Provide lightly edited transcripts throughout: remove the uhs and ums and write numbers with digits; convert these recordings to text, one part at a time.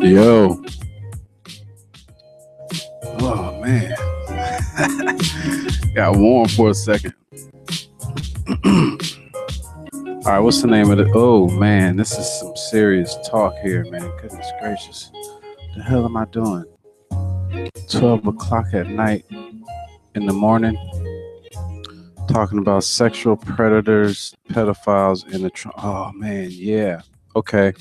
Yo. Oh, man. Got warm for a second. All right, what's the name of it? Oh, man, this is some serious talk here, man. Goodness gracious. The hell am I doing? 12 o'clock at night in the morning. Talking about sexual predators, pedophiles in the... Oh, man, yeah. Okay.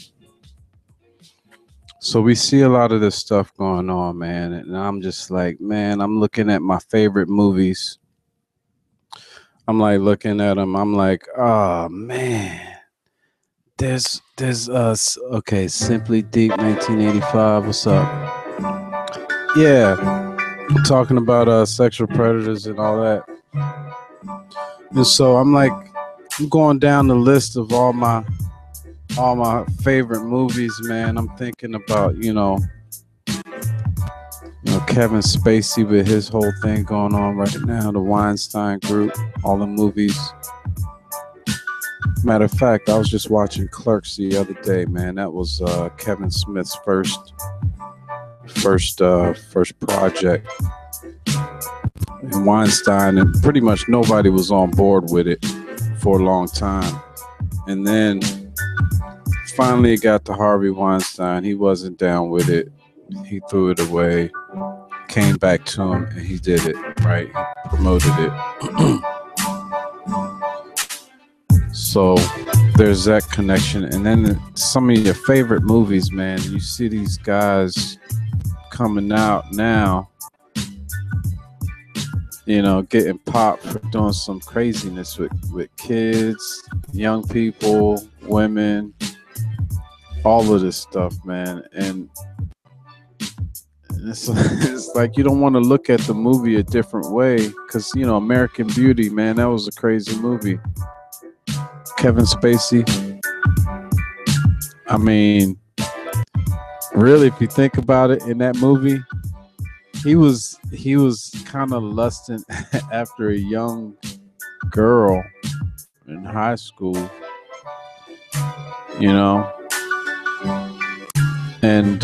So we see a lot of this stuff going on, man. And I'm just like, man, I'm looking at my favorite movies. I'm like looking at them. I'm like, oh, man. There's okay, Simply Deep 1985. What's up? Yeah. I'm talking about sexual predators and all that. And so I'm like, I'm going down the list of all my favorite movies, man. I'm thinking about, Kevin Spacey with his whole thing going on right now, the Weinstein Group, all the movies. Matter of fact, I was just watching Clerks the other day, man. That was Kevin Smith's first project. And Weinstein, and pretty much nobody was on board with it for a long time. And then finally it got to Harvey Weinstein. He wasn't down with it. He threw it away, came back to him, and he did it, right? He promoted it. So there's that connection. And then some of your favorite movies, man, you see these guys coming out now, getting popped for doing some craziness with kids, young people, women, all of this stuff, man. And it's like you don't want to look at the movie a different way because, American Beauty, man, that was a crazy movie. Kevin Spacey. I mean, really, if you think about it, in that movie, he was kind of lusting after a young girl in high school, and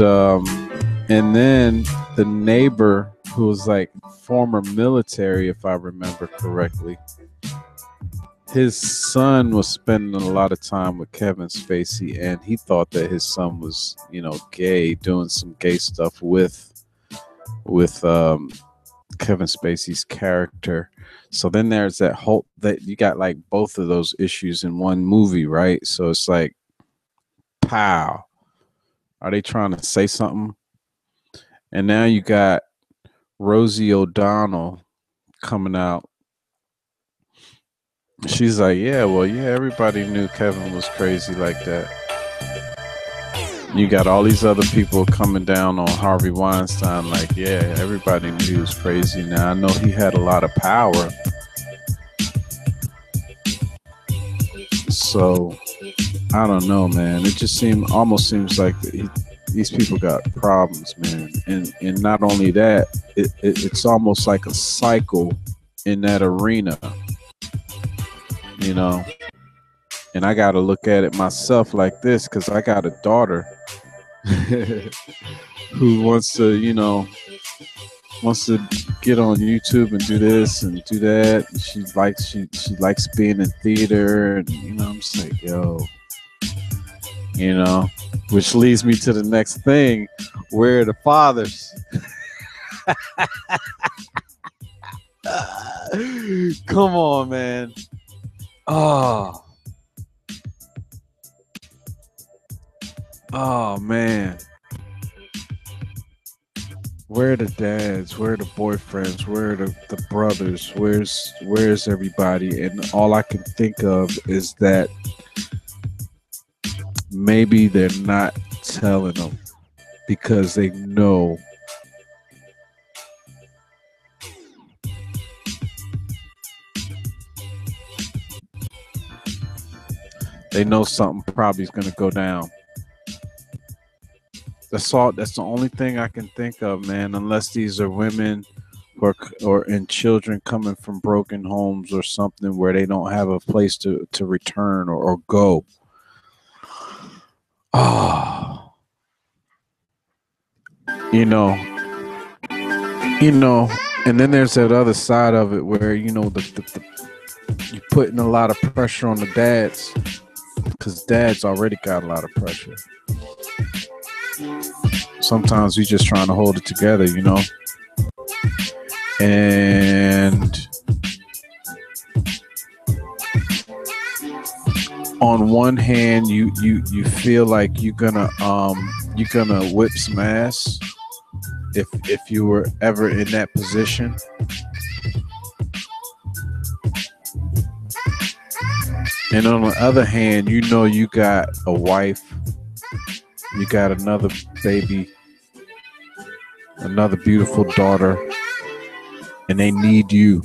then the neighbor, who was like former military, if I remember correctly, his son was spending a lot of time with Kevin Spacey, and he thought that his son was, gay, doing some gay stuff with Kevin Spacey's character. So then there's that you got like both of those issues in one movie, right? So it's like, pow. Are they trying to say something? And now you got Rosie O'Donnell coming out. She's like, yeah, everybody knew Kevin was crazy like that. You got all these other people coming down on Harvey Weinstein like, yeah, everybody knew he was crazy. Now, I know he had a lot of power. So, I don't know, man. It just almost seems like these people got problems, man. And not only that, it's almost like a cycle in that arena. And I got to look at it myself like this because I got a daughter who wants to wants to get on YouTube and do this and do that. And she likes being in theater, and I'm just like, yo, which leads me to the next thing. Where are the fathers? Come on, man. Oh man. Where are the dads? Where are the boyfriends? Where are the brothers? Where's everybody? And all I can think of is that maybe they're not telling them because they know something probably is going to go down. That's all. That's the only thing I can think of, man. Unless these are women and children coming from broken homes or something where they don't have a place to return or go. Oh, and then there's that other side of it where you're putting a lot of pressure on the dads because dads already got a lot of pressure. Sometimes we just trying to hold it together, and on one hand you feel like you're gonna whip some ass if you were ever in that position. And on the other hand, you got a wife, you got another baby, another beautiful daughter, and they need you.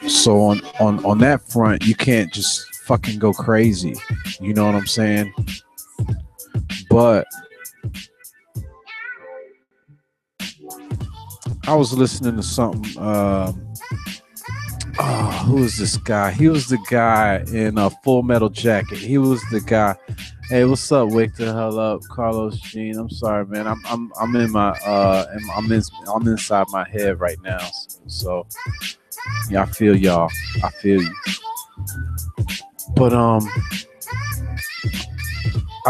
So on that front, you can't just fucking go crazy. You know what I'm saying? But I was listening to something. Who is this guy? He was the guy in a Full Metal Jacket. He was the guy. Hey, what's up? Wake the hell up, Carlos Jean. I'm sorry, man. I'm in my I'm inside my head right now. So yeah, I feel y'all. I feel you. But I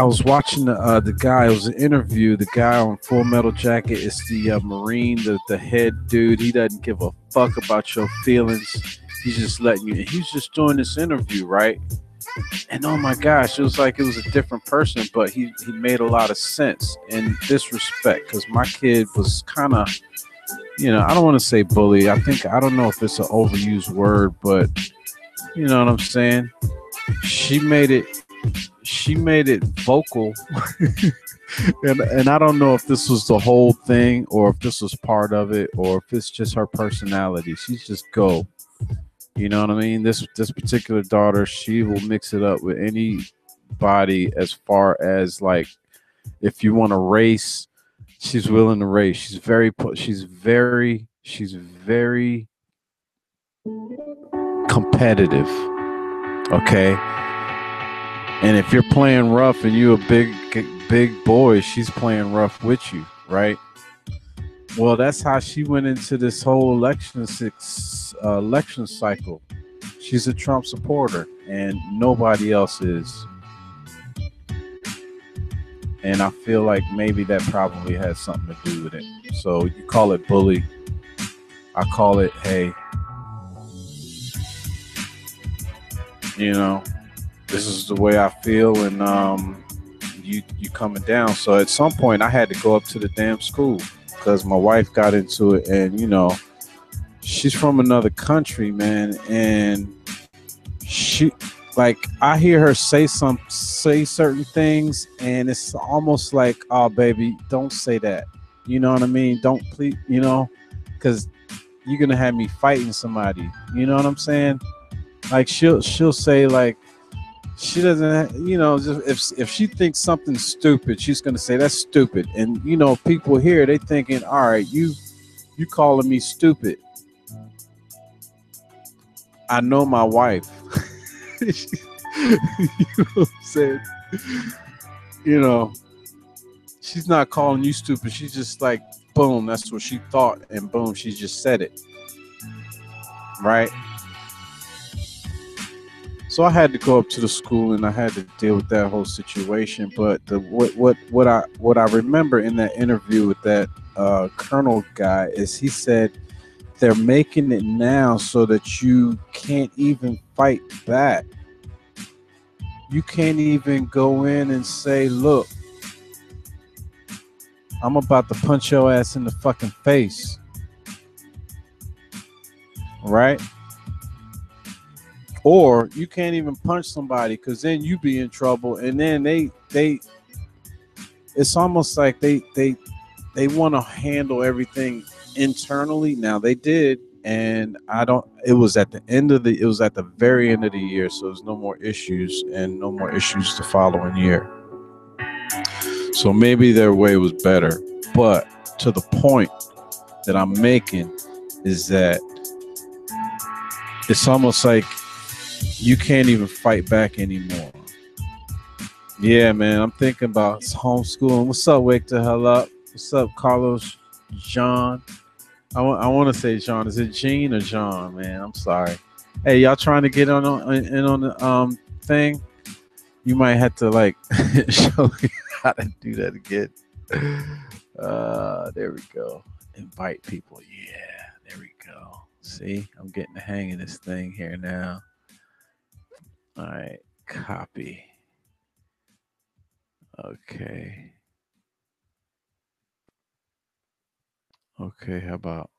was watching the guy. It was an interview. The guy on Full Metal Jacket is the Marine, the head dude. He doesn't give a fuck about your feelings. He's just letting you. He's just doing this interview, right? And oh my gosh, it was like it was a different person, but he made a lot of sense in this respect because my kid was kind of, I don't want to say bully. I don't know if it's an overused word, but you know what I'm saying? She made it vocal. and I don't know if this was the whole thing or if this was part of it or if it's just her personality. She's just go. You know what I mean? This particular daughter, she will mix it up with anybody as far as like if you want to race, she's willing to race. She's very competitive. Okay? And if you're playing rough and you're a big boy, she's playing rough with you, right? Well, that's how she went into this whole election cycle. She's a Trump supporter, and nobody else is. And I feel like maybe that probably has something to do with it. So you call it bully. I call it, hey, this is the way I feel, and you coming down. So at some point, I had to go up to the damn school. Because my wife got into it, and she's from another country, man, and she I hear her say certain things, and it's almost like, oh baby, don't say that. You know what I mean? Don't please, because you're gonna have me fighting somebody. You know what I'm saying? Like she'll say like. She doesn't, just if she thinks something's stupid, she's gonna say that's stupid. And people here, they thinking, all right, you calling me stupid. I know my wife. You know what I'm saying? She's not calling you stupid. She's just like, boom, that's what she thought, and boom, she just said it. Right? So I had to go up to the school and I had to deal with that whole situation. But what I remember in that interview with that Colonel guy is he said they're making it now so that you can't even fight back. You can't even go in and say, look, I'm about to punch your ass in the fucking face. Right? Or you can't even punch somebody because then you be in trouble. And then they it's almost like they want to handle everything internally. Now they did, and it was at the very end of the year, so there's no more issues and no more issues the following year. So maybe their way was better, but to the point that I'm making is that it's almost like you can't even fight back anymore. Yeah, man, I'm thinking about homeschooling. What's up, Wake the Hell Up? What's up, Carlos, John? I want to say John. Is it Gene or John, man? I'm sorry. Hey, y'all trying to get in on the thing? You might have to like show me how to do that again. There we go. Invite people. Yeah, there we go. See, I'm getting the hang of this thing here now. All right, copy. Okay. Okay, how about?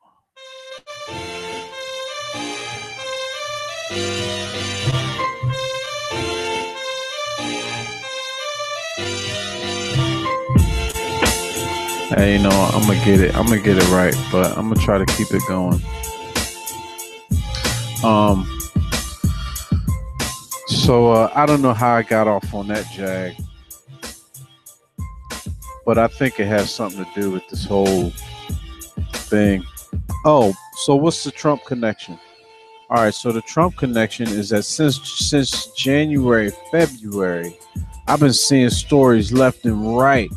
Hey, you know, I'm gonna get it right, but I'm gonna try to keep it going. So I don't know how I got off on that jag, but I think it has something to do with this whole thing. Oh, so what's the Trump connection? All right, so the Trump connection is that since January, February, I've been seeing stories left and right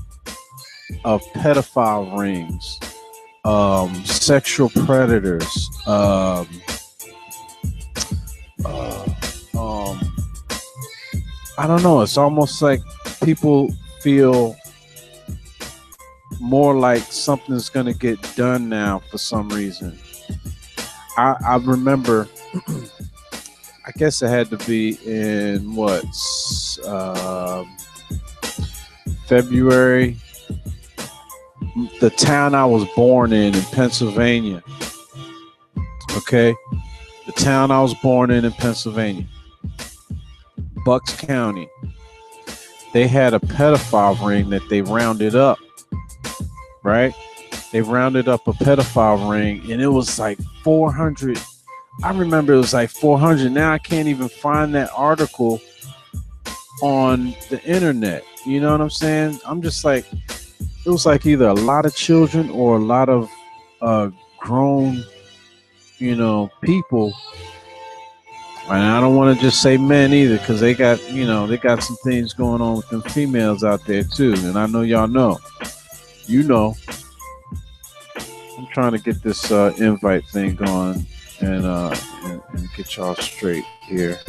of pedophile rings, sexual predators, I don't know. It's almost like people feel more like something's going to get done now for some reason. I remember, I guess it had to be in February, the town I was born in Pennsylvania. Okay. The town I was born in Pennsylvania. Bucks County. They had a pedophile ring that they rounded up, right? They rounded up a pedophile ring, and it was like 400. I remember it was like 400. Now I can't even find that article on the internet. You know what I'm saying? I'm just like, it was like either a lot of children or a lot of grown, people. And I don't want to just say men either, because they got some things going on with them females out there too. And I know y'all know. I'm trying to get this invite thing going and get y'all straight here.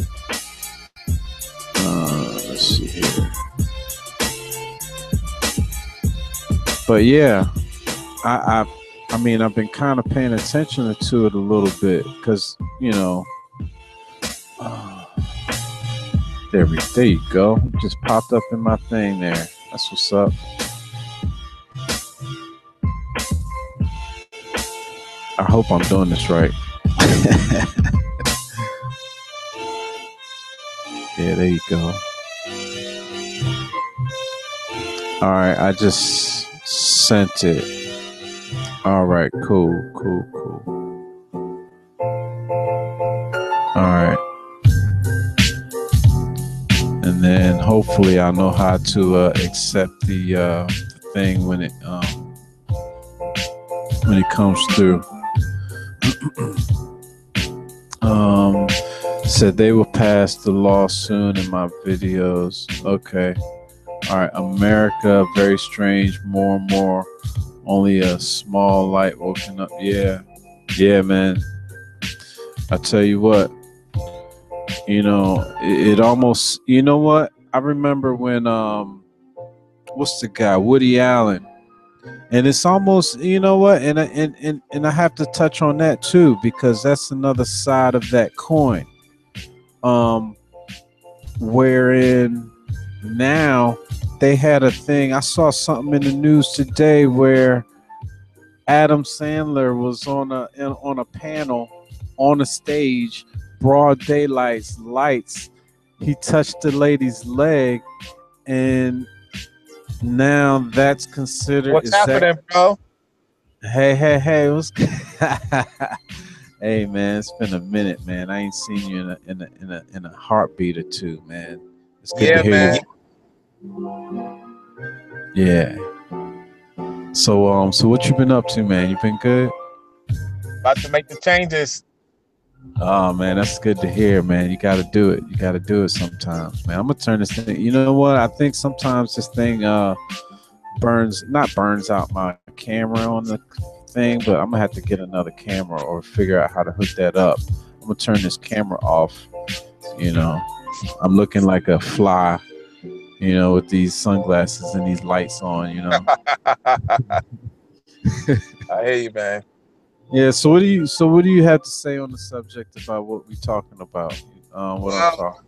Let's see here. But yeah, I mean, I've been kind of paying attention to it a little bit because, there you go. It just popped up in my thing there. That's what's up. I hope I'm doing this right. Yeah, there you go. All right, I just sent it. All right, cool. All right. And then hopefully I know how to accept the thing when it comes through. Said they will pass the law soon in my videos. Okay. All right, America, very strange. More and more, only a small light woken up. Yeah, yeah, man. I tell you what, it almost. You know what? I remember when what's the guy, Woody Allen, and it's almost. You know what? And I have to touch on that too because that's another side of that coin. Um, wherein now they had a thing. I saw something in the news today where Adam Sandler was on a panel on a stage, broad daylights, lights. He touched the lady's leg, and now that's considered. What's Is that? happening, bro? Hey, hey, hey! What's Hey, man, it's been a minute, man. I ain't seen you in a heartbeat or two, man. It's good to Yeah, hear man. you. Yeah. So what you been up to, man? You been good? About to make the changes. Oh man, that's good to hear, man. You got to do it. You got to do it sometimes, man. I'm gonna turn this thing. You know what? I think sometimes this thing burns out my camera on the thing, but I'm gonna have to get another camera or figure out how to hook that up. I'm gonna turn this camera off. You know, I'm looking like a fly. With these sunglasses and these lights on. I hear you, man. Yeah. So what do you have to say on the subject about what we're talking about? What I'm Well, talking.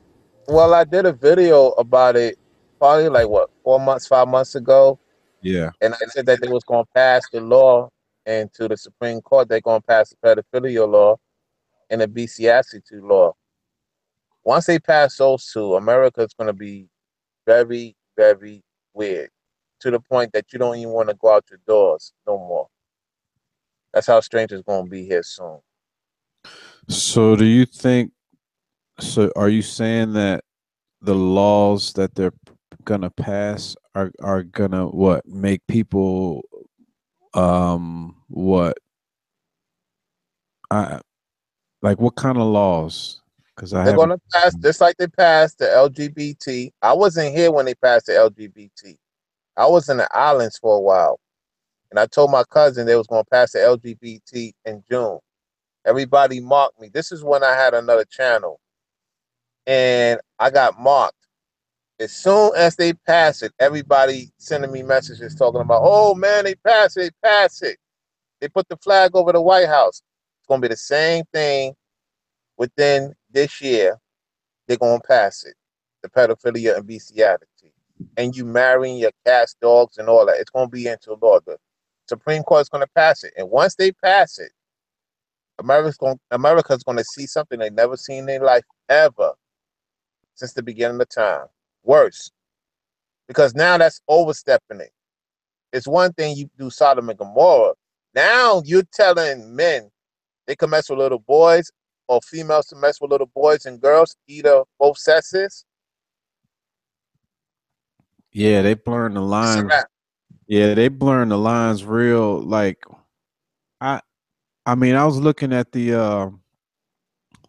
well, I did a video about it probably like what 4 months, 5 months ago, Yeah. and I said that they was going to pass the law into the Supreme Court. They're going to pass the pedophilia law and the bestiality law. Once they pass those two, America is going to be very, very weird to the point that you don't even want to go out your doors no more. That's how strange it's going to be here soon. So do you think? So are you saying that the laws that they're gonna pass are gonna what make people what I like what kind of laws? Because I They're going haven't. to pass just like they passed the LGBT. I wasn't here when they passed the LGBT. I was in the islands for a while, and I told my cousin they was going to pass the LGBT in June. Everybody marked me. This is when I had another channel, and I got marked. As soon as they pass it, everybody sending me messages talking about, "Oh man, they passed it, they passed it. They put the flag over the White House." It's going to be the same thing within this year. They're going to pass it, the pedophilia and bestiality, and you marrying your cats, dogs, and all that. It's going to be into law. The Supreme Court is going to pass it, and once they pass it, America's going to see something they never seen in their life ever since the beginning of time. Worse, because now that's overstepping it. It's one thing you do Sodom and Gomorrah. Now you're telling men they can mess with little boys or females to mess with little boys and girls, either both sexes. Yeah, they blurring the It's a lines. wrap. Yeah, they blurring the lines real. Like I, I mean, I was looking at the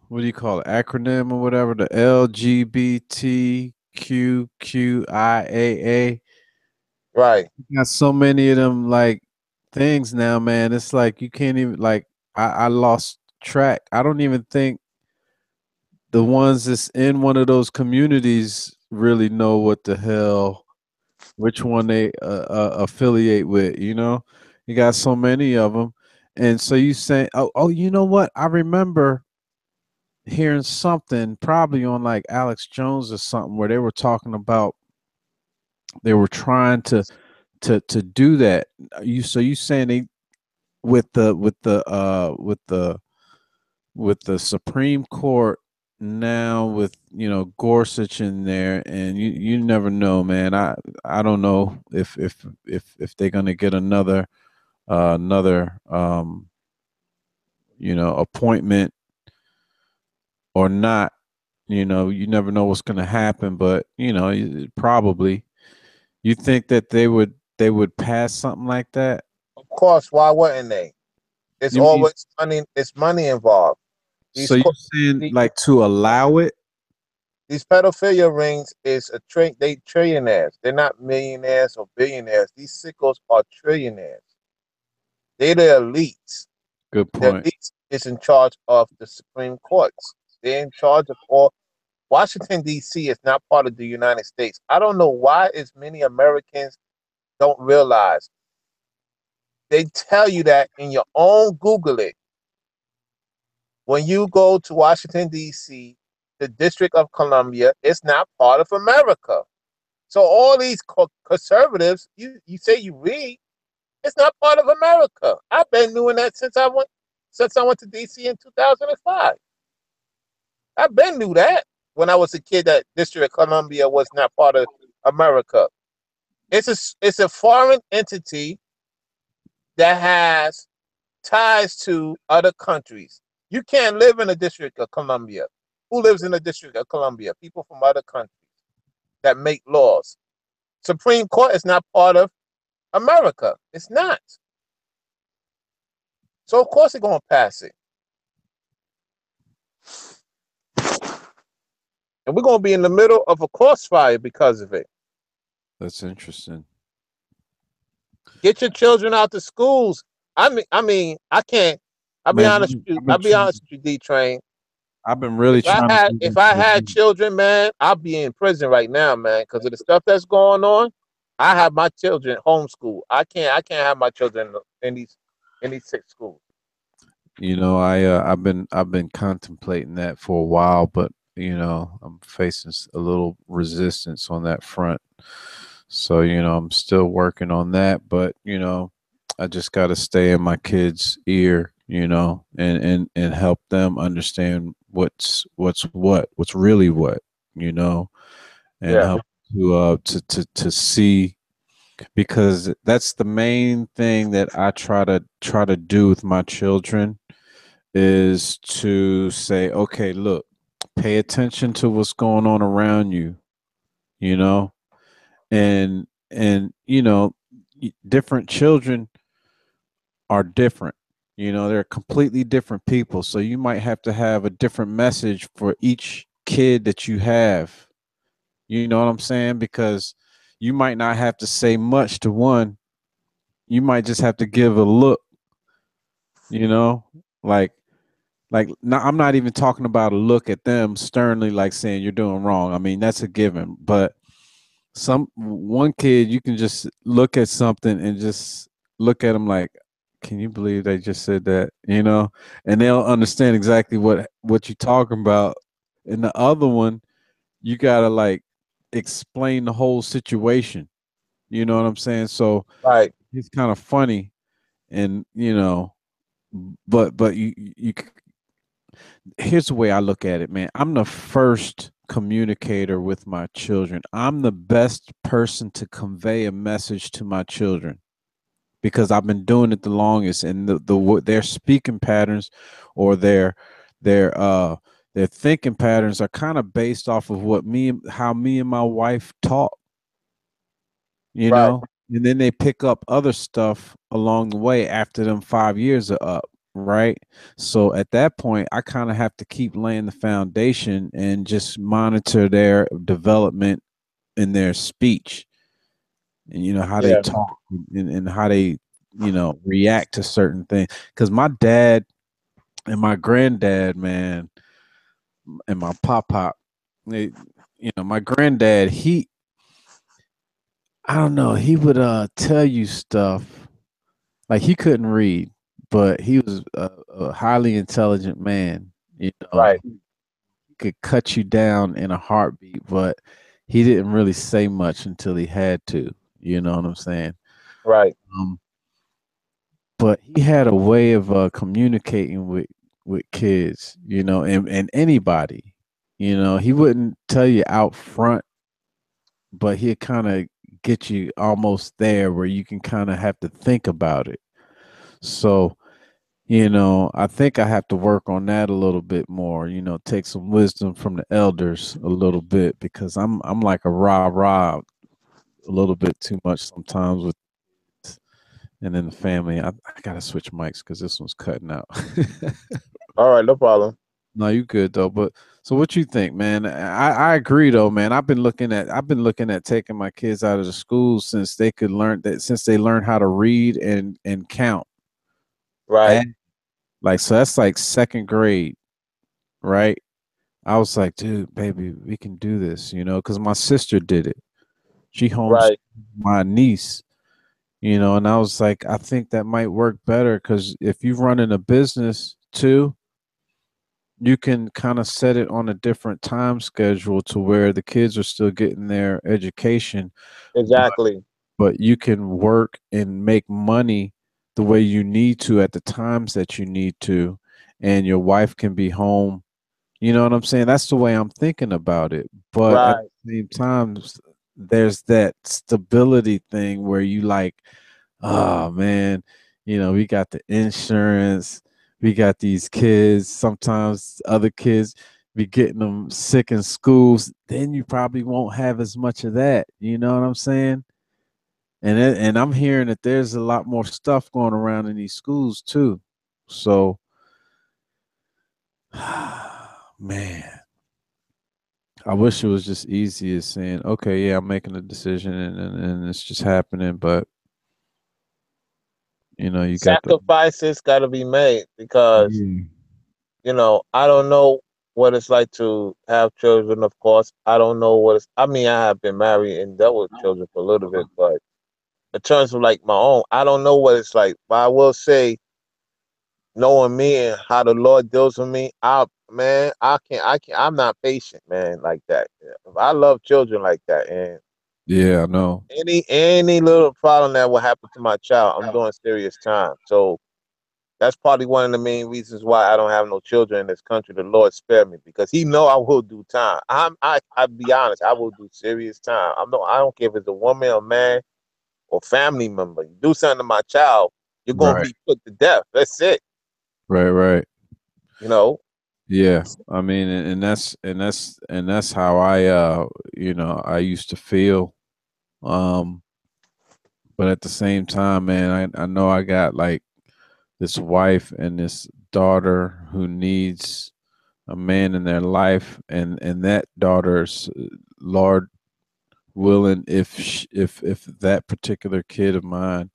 what do you call it, acronym or whatever, the LGBTQQIAA. Right. Got so many of them like things now, man. It's like you can't even like I lost track. I don't even think the ones that's in one of those communities really know what the hell which one they affiliate with. You got so many of them, and so you say, oh, you know what? I remember hearing something probably on like Alex Jones or something where they were talking about they were trying to do that. You saying they with the Supreme Court now with Gorsuch in there, and you never know, man. I don't know if they're gonna get another appointment or not. You never know what's gonna happen, but probably you think that they would pass something like that. Of course, why wouldn't they? It's You mean always money. It's money involved. so These you court, saying like to allow it? These pedophilia rings is they trillionaires. They're not millionaires or billionaires. These sickos are trillionaires. They're the elites. Good The point. elites is in charge of the Supreme Courts. They're in charge of all. Washington D.C. is not part of the United States. I don't know why as many Americans don't realize. They tell you that in your own Google it. When you go to Washington D.C., the District of Columbia is not part of America. So all these conservatives, you say you read, it's not part of America. I've been doing that since I went to DC in 2005. I've been knew that when I was a kid that District of Columbia was not part of America. It's a foreign entity that has ties to other countries. You can't live in the District of Columbia. Who lives in the District of Columbia? People from other countries that make laws. Supreme Court is not part of America. It's not. So of course they're gonna pass it. And we're gonna be in the middle of a crossfire because of it. That's interesting. Get your children out to schools. I can't. I'll be Man, honest with you. I've I'll been be trying. honest with you, D Train. I've been really trying to get If into I the had movie. children, man, I'll be in prison right now, man, because of the stuff that's going on. I have my children homeschool. I can't have my children in these six schools. I've been contemplating that for a while, but I'm facing a little resistance on that front. So I'm still working on that, but I just got to stay in my kids' ear, and help them understand what's really what, you know, and Yeah, help to see, because that's the main thing that I try to do with my children, is to say, okay, look, pay attention to what's going on around you, you know, and different children are different. They're completely different people. So you might have to have a different message for each kid that you have. You know what I'm saying? Because you might not have to say much to one. You might just have to give a look, you know, like I'm not even talking about a look at them sternly, like saying you're doing wrong. I mean, that's a given. But one kid, you can just look at something and just look at them like, can you believe they just said that? And they'll understand exactly what you're talking about. And the other one, you gotta like explain the whole situation. You know what I'm saying? So right. it's kind of funny, and but here's the way I look at it, man. I'm the first communicator with my children. I'm the best person to convey a message to my children because I've been doing it the longest, and their speaking patterns or their uh their thinking patterns are kind of based off of how me and my wife talk, you Right. know, and then they pick up other stuff along the way after them 5 years are up, right? So at that point, I kind of have to keep laying the foundation and just monitor their development in their speech, and how they Yeah. talk, and how they react to certain things. Because my dad and my granddad, man, and my pop, they, my granddad, I don't know, he would tell you stuff. Like, he couldn't read, but he was a highly intelligent man. Right. He could cut you down in a heartbeat, but he didn't really say much until he had to. You know what I'm saying? Right. Um, but he had a way of communicating with kids, and anybody. He wouldn't tell you out front, but he'd kind of get you almost there where you can kind of have to think about it. So, I think I have to work on that a little bit more, take some wisdom from the elders a little bit, because I'm like a rah-rah a little bit too much sometimes with, and then the family. I gotta switch mics because this one's cutting out. All right. No problem. No, you good though. But so what you think, man? I agree though, man. I've been looking at taking my kids out of the school since they could learn that since they learn how to read and count. Right, And like so that's like second grade, right? I was like, dude, baby, we can do this, because my sister did it. She homes right. my niece, and I was like, I think that might work better because if you run in a business too, you can kind of set it on a different time schedule to where the kids are still getting their education, but Exactly. you can work and make money the way you need to at the times that you need to, and your wife can be home. You know what I'm saying? That's the way I'm thinking about it. But at Right. the same time, there's that stability thing where you like, oh man, we got the insurance, we got these kids. Sometimes other kids be getting them sick in schools. Then you probably won't have as much of that. You know what I'm saying? And I'm hearing that there's a lot more stuff going around in these schools too. So, man, I wish it was just easy as saying, okay, yeah, I'm making a decision and it's just happening. But you got the Sacrifices got to be made because, yeah. I don't know what it's like to have children, of course. I don't know what it's, I mean, I have been married and dealt with children for a little bit, but in terms of like my own, I don't know what it's like. But I will say, knowing me and how the Lord deals with me, man, I'm not patient, man, like that. I love children like that, and Yeah, I know. any little problem that will happen to my child, I'm doing serious time. So that's probably one of the main reasons why I don't have no children in this country. The Lord spare me because He know I will do time. I be honest, I will do serious time. I don't care if it's a woman or man or family member. You do something to my child, you're gonna Right. be put to death. That's it. Right, right. You know. Yeah. I mean, and that's how I used to feel. Um, but at the same time, man, I know I got like this wife and this daughter who needs a man in their life, and that daughter's Lord willing, if that particular kid of mine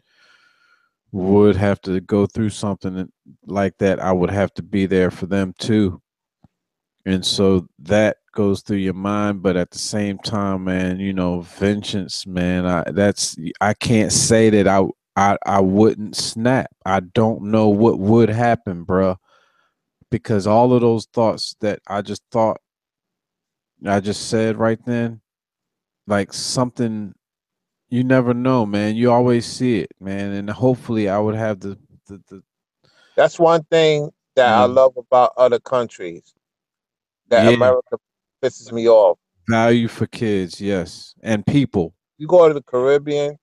would have to go through something like that, I would have to be there for them too. And so that goes through your mind, but at the same time, man, vengeance, man, I can't say that I wouldn't snap. I don't know what would happen, bruh, because all of those thoughts that I just said right then, like something. You never know, man. You always see it, man. And hopefully I would have the That's one thing that you I know, love about other countries that yeah, America pisses me off. value for kids, yes. And people You go to the Caribbean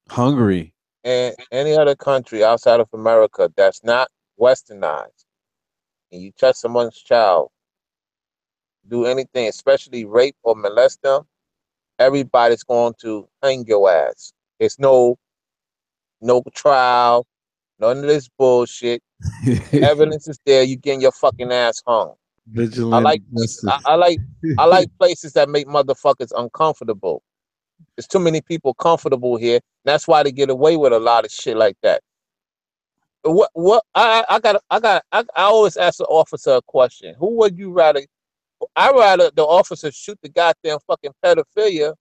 hungry. and any other country outside of America that's not westernized, and you touch someone's child, do anything, especially rape or molest them, everybody's going to hang your ass. There's no trial, none of this bullshit. Evidence is there. You getting your fucking ass hung. I Vigilante like places. justice. I like places that make motherfuckers uncomfortable. There's too many people comfortable here. That's why they get away with a lot of shit like that. What I always ask the officer a question. Who would you rather? I rather the officer shoot the goddamn fucking pedophilia,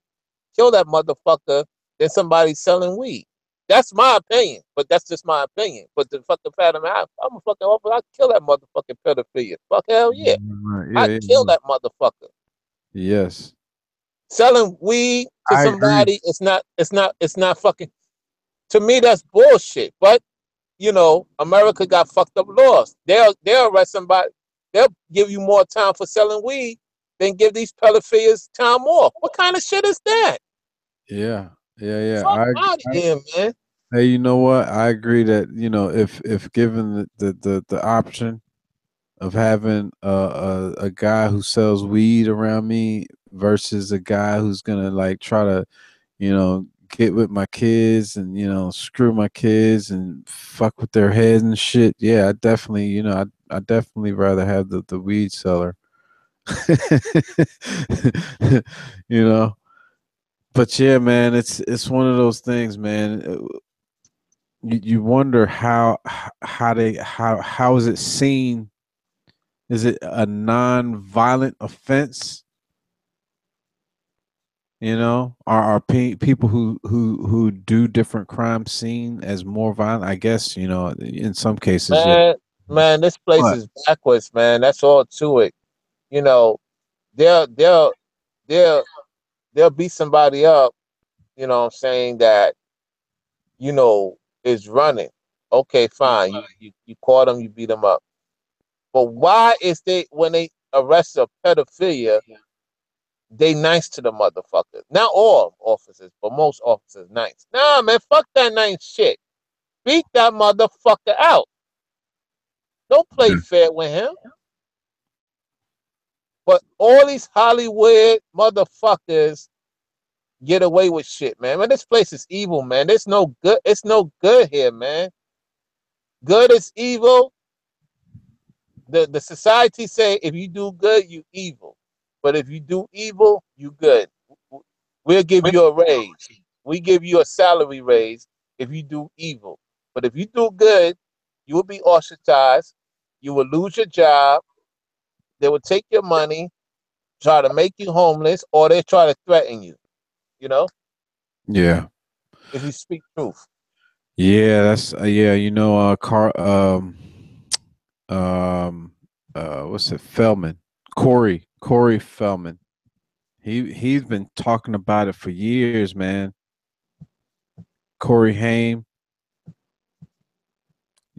kill that motherfucker, than somebody selling weed. That's my opinion, but that's just my opinion. But the fucking fact I'm a fucking officer. I kill that motherfucking pedophilia. Fuck hell yeah, Right. Yeah, I yeah, kill yeah. that motherfucker. Yes. Selling weed to I agree. somebody, it's not fucking. To me, that's bullshit. But America got fucked up laws. They'll arrest somebody. They'll give you more time for selling weed than give these pedophilias time off. What kind of shit is that? Yeah. Yeah, yeah. Fuck out of here, man. Hey, you know what? I agree that, if given the option of having a guy who sells weed around me versus a guy who's gonna like try to get with my kids and screw my kids and fuck with their heads and shit. Yeah, I definitely I definitely rather have the weed seller. you know. But yeah, man, it's one of those things, man. You wonder how is it seen? Is it a non-violent offense? Are people who do different crimes seen as more violent? I guess in some cases, yeah. Man, man, this place But is backwards, man. That's all to it. You know, they'll they'll they'll they'll beat somebody up, what I'm saying, that, is running. Okay, fine. You caught them, you beat them up. But why is they when they arrest a pedophilia, they nice to the motherfucker? Not all officers, but most officers nice. Nah, man, fuck that nice shit. Beat that motherfucker out. Don't play fair with him. But all these Hollywood motherfuckers get away with shit, man. Man, this place is evil, man. There's no good. It's no good here, man. Good is evil. The society say if you do good, you evil. But if you do evil, you good. We'll give you a raise. We give you a salary raise if you do evil. But if you do good, you will be ostracized. You will lose your job. They will take your money, try to make you homeless, or they try to threaten you, you know, yeah, if you speak truth. yeah, that's yeah. Car um what's it? Feldman, Corey Feldman. He's been talking about it for years, man. Corey Haim.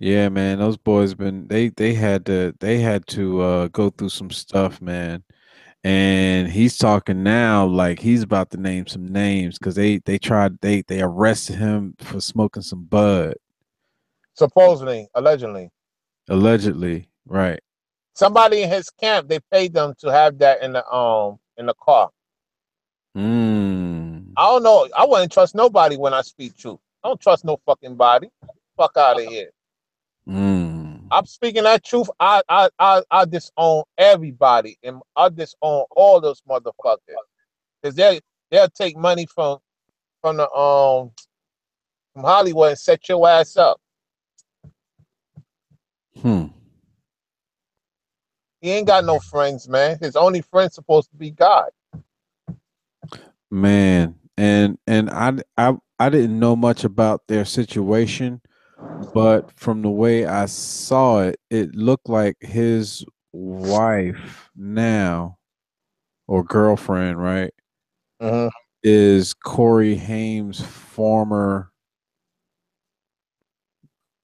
Yeah, man, those boys been they had to go through some stuff, man. And he's talking now like he's about to name some names because they arrested him for smoking some bud, Supposedly, allegedly. allegedly, right? Somebody in his camp, they paid them to have that in the car. Mm, I don't know. I wouldn't trust nobody when I speak truth. I don't trust no fucking body. Fuck out of here. mm, I'm speaking that truth. I disown everybody and I disown all those motherfuckers because they'll take money from the from Hollywood and set your ass up. hmm. He ain't got no friends, man. His only friend's supposed to be God. Man, and I didn't know much about their situation, but from the way I saw it, it looked like his wife now or girlfriend, right, Hmm. is Corey Haim's former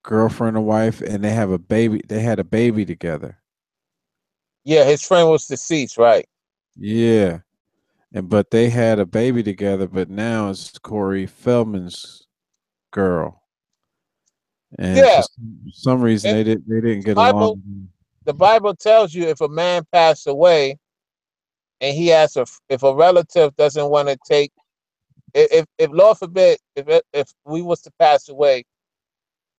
girlfriend or wife, and they have a baby. They had a baby together. Yeah, his friend was deceased, right? Yeah, and but they had a baby together, but now it's Corey Feldman's girl, and for Yeah. some reason It, they didn't the get Bible along. the Bible tells you if a man passed away and he has a if a relative doesn't want to take if Lord forbid if we was to pass away,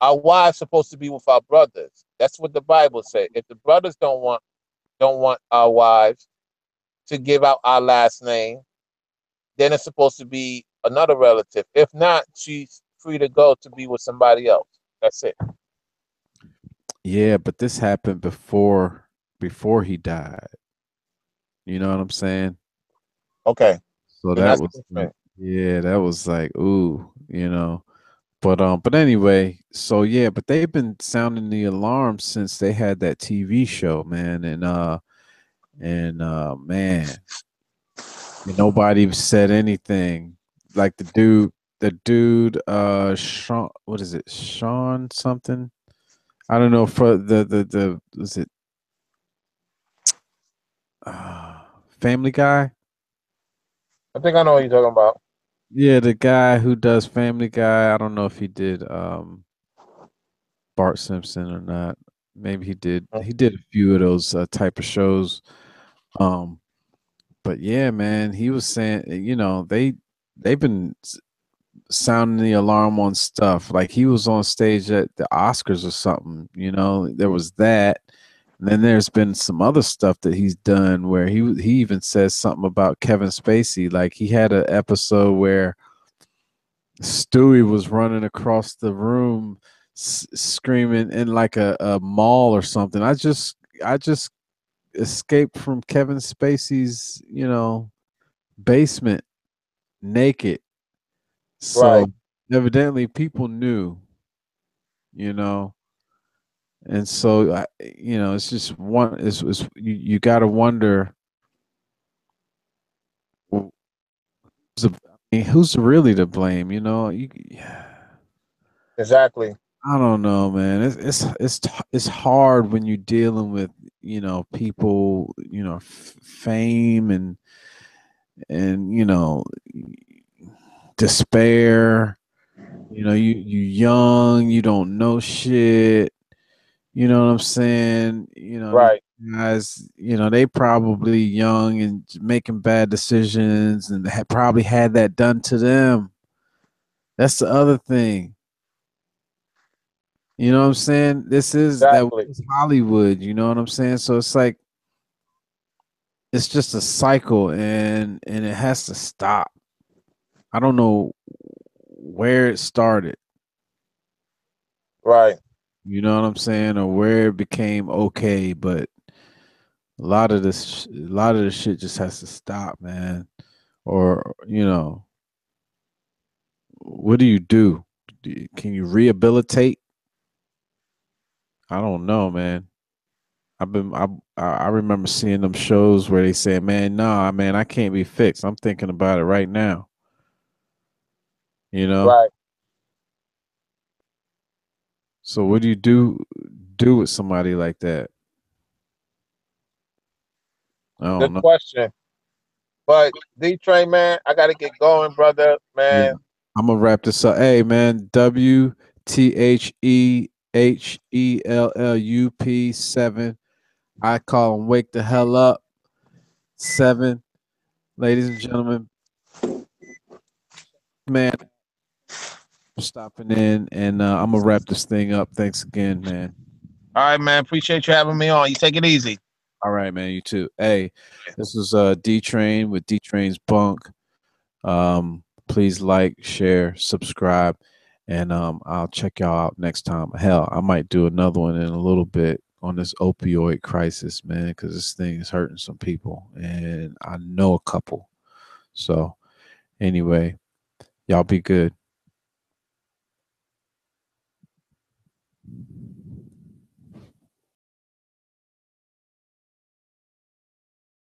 our wives supposed to be with our brothers. That's what the Bible says. If the brothers don't want our wives to give out our last name, then it's supposed to be another relative. If not, she's free to go to be with somebody else. That's it. Yeah, but this happened before he died. You know what I'm saying? Okay. So And that that's was different. yeah, that was like ooh. But anyway, so yeah, but they've been sounding the alarm since they had that TV show, man, and man, and nobody said anything. Like the dude, Sean, what is it, Sean something? I don't know for the was it Family Guy? I think I know what you're talking about. Yeah, the guy who does Family Guy. I don't know if he did Bart Simpson or not. Maybe he did. Mm. He did a few of those type of shows. Um, but yeah, man, he was saying, they've been sounding the alarm on stuff. Like he was on stage at the Oscars or something. There was that, And then there's been some other stuff that he's done where he even says something about Kevin Spacey. Like he had an episode where Stewie was running across the room screaming in like a mall or something. I just escaped from Kevin Spacey's, basement naked. Right, So evidently people knew, you know. And so it's just one it's you got to wonder who's who's really to blame, exactly. I don't know, man. It's hard when you're dealing with people, fame and despair. You young, you don't know shit. You know what I'm saying? These Right, guys, they probably young and making bad decisions and had probably had that done to them. That's the other thing. You know what I'm saying? exactly. Is Hollywood, you know what I'm saying? So it's like it's just a cycle and it has to stop. I don't know where it started, Right, you know what I'm saying, or where it became okay, but a lot of this shit just has to stop, man. Or, what do you do? Can you rehabilitate? I don't know, man. I've been I remember seeing them shows where they say, "Man, nah, man, I can't be fixed. I'm thinking about it right now." You know. right. So what do you do with somebody like that? I Good don't know. question. But D Train, man, I got to get going, brother. Yeah, Man, I'm gonna wrap this up. Hey, man, WTHEHELLUP 7. I call them wake the hell up 7. Ladies and gentlemen, man, for stopping in, and I'm gonna wrap this thing up. Thanks again, man. all right, man. Appreciate you having me on. You take it easy. All right, man. You too. Hey, this is D Train with D Train's Bunk. Please like, share, subscribe, and I'll check y'all out next time. Hell, I might do another one in a little bit on this opioid crisis, man, because this thing is hurting some people, and I know a couple. So anyway, y'all be good.